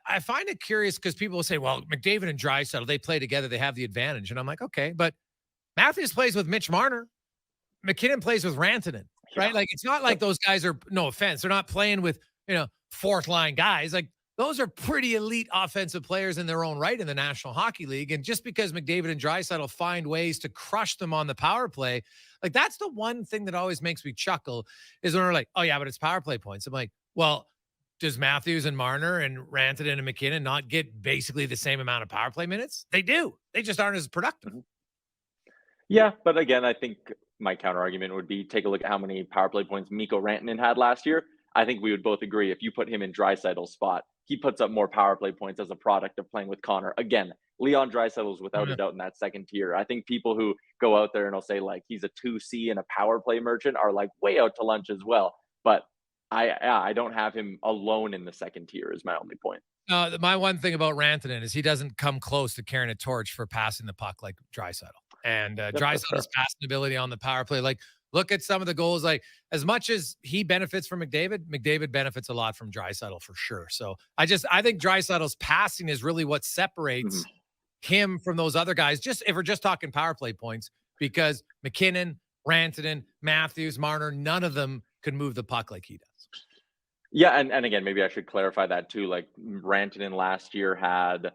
I find it curious because people will say, well, McDavid and Draisaitl, they play together, they have the advantage. And I'm like, okay, but Matthews plays with Mitch Marner. McKinnon plays with Rantanen, Yeah. right? Like, it's not like Yep. those guys are, no offense, they're not playing with, fourth line guys. Like, those are pretty elite offensive players in their own right in the National Hockey League. And just because McDavid and Draisaitl find ways to crush them on the power play, like, that's the one thing that always makes me chuckle is when they're like, oh, yeah, but it's power play points. I'm like, well, does Matthews and Marner and Rantanen and McKinnon not get basically the same amount of power play minutes? They do. They just aren't as productive. Mhm. Yeah, but again, I think my counter argument would be take a look at how many power play points Mikko Rantanen had last year. I think we would both agree if you put him in Draisaitl's spot, he puts up more power play points as a product of playing with Connor. Again, Leon Draisaitl is without a doubt in that second tier. I think people who go out there and will say like he's a 2C and a power play merchant are like way out to lunch as well. But I don't have him alone in the second tier is my only point. My one thing about Rantanen is he doesn't come close to carrying a torch for passing the puck like Draisaitl. And Yep, that's fair. Draisaitl's passing ability on the power play, like, look at some of the goals. Like, as much as he benefits from McDavid, McDavid benefits a lot from Draisaitl for sure. So I think Draisaitl's passing is really what separates Mhm. him from those other guys. Just if we're just talking power play points, because McKinnon, Rantanen, Matthews, Marner, none of them can move the puck like he does. Yeah, and again, maybe I should clarify that too. Like Rantanen last year had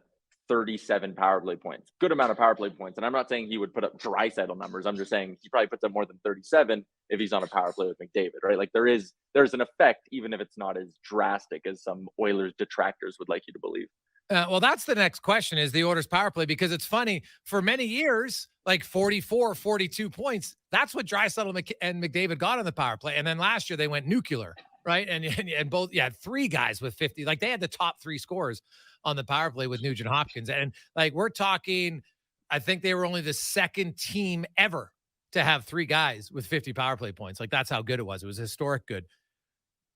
37 power play points, good amount of power play points. And I'm not saying he would put up Draisaitl numbers. I'm just saying he probably puts up more than 37 if he's on a power play with McDavid, right? Like there's an effect, even if it's not as drastic as some Oilers detractors would like you to believe. Well, that's the next question is the Oilers power play because it's funny for many years, like 44, 42 points. That's what Draisaitl and McDavid got on the power play. And then last year they went nuclear, right? And both, yeah, three guys with 50. Like they had the top three scores on the power play with Nugent Hopkins. And like we're talking, I think they were only the second team ever to have three guys with 50 power play points. Like that's how good it was. It was historic good.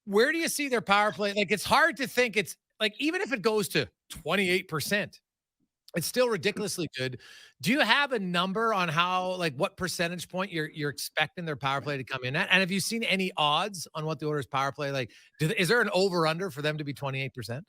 Where do you see their power play? Like, it's hard to think it's like, even if it goes to 28%, it's still ridiculously good. Do you have a number on how, like, what percentage point you're expecting their power play to come in at? And have you seen any odds on what the Oilers' power play like? Is there an over under for them to be 28%?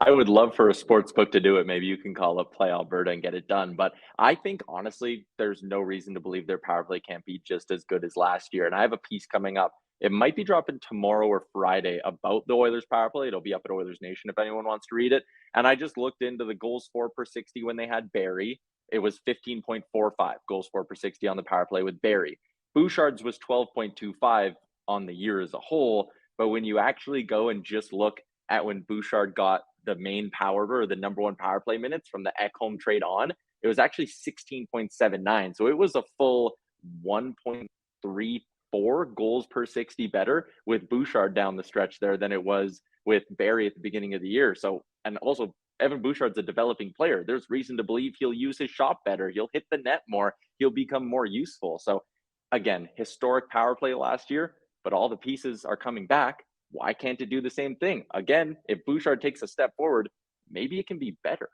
I would love for a sports book to do it. Maybe you can call up Play Alberta and get it done. But I think honestly, there's no reason to believe their power play can't be just as good as last year. And I have a piece coming up. It might be dropping tomorrow or Friday about the Oilers power play. It'll be up at Oilers Nation if anyone wants to read it. And I just looked into the goals for per 60 when they had Barry. It was 15.45 goals for per 60 on the power play with Barry. Bouchard's was 12.25 on the year as a whole. But when you actually go and just look at when Bouchard got the main power or the number one power play minutes from the Ekholm trade on, it was actually 16.79. So it was a full 1.34 goals per 60 better with Bouchard down the stretch there than it was with Barry at the beginning of the year. So, and also Evan Bouchard's a developing player. There's reason to believe he'll use his shot better. He'll hit the net more. He'll become more useful. So again, historic power play last year, but all the pieces are coming back. Why can't it do the same thing? Again, if Bouchard takes a step forward, maybe it can be better.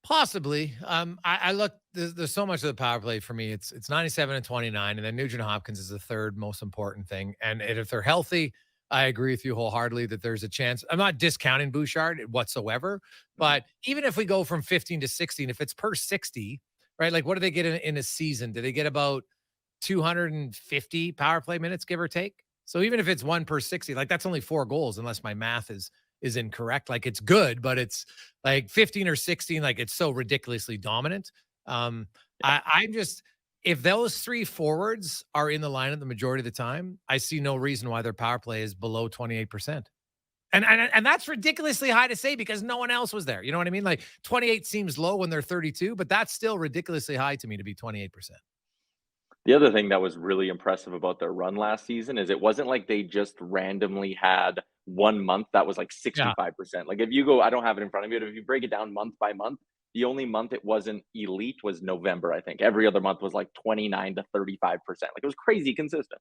Possibly. I look. There's so much of the power play for me. It's 97 and 29, and then Nugent Hopkins is the third most important thing. And if they're healthy, I agree with you wholeheartedly that there's a chance. I'm not discounting Bouchard whatsoever, Mhm. but even if we go from 15 to 16, if it's per 60, right? Like, what do they get in a season? Do they get about 250 power play minutes, give or take? So even if it's one per 60, like that's only four goals, unless my math is incorrect. Like it's good, but it's like 15 or 16, like it's so ridiculously dominant. Um, I'm just if those three forwards are in the lineup the majority of the time, I see no reason why their power play is below 28%. And that's ridiculously high to say because no one else was there. You know what I mean? Like 28 seems low when they're 32, but that's still ridiculously high to me to be 28%. The other thing that was really impressive about their run last season is it wasn't like they just randomly had 1 month that was like Yeah. 65%. Like if you go, I don't have it in front of me, but if you break it down month by month, the only month it wasn't elite was November, I think. Every other month was like 29 to 35%. Like it was crazy consistent.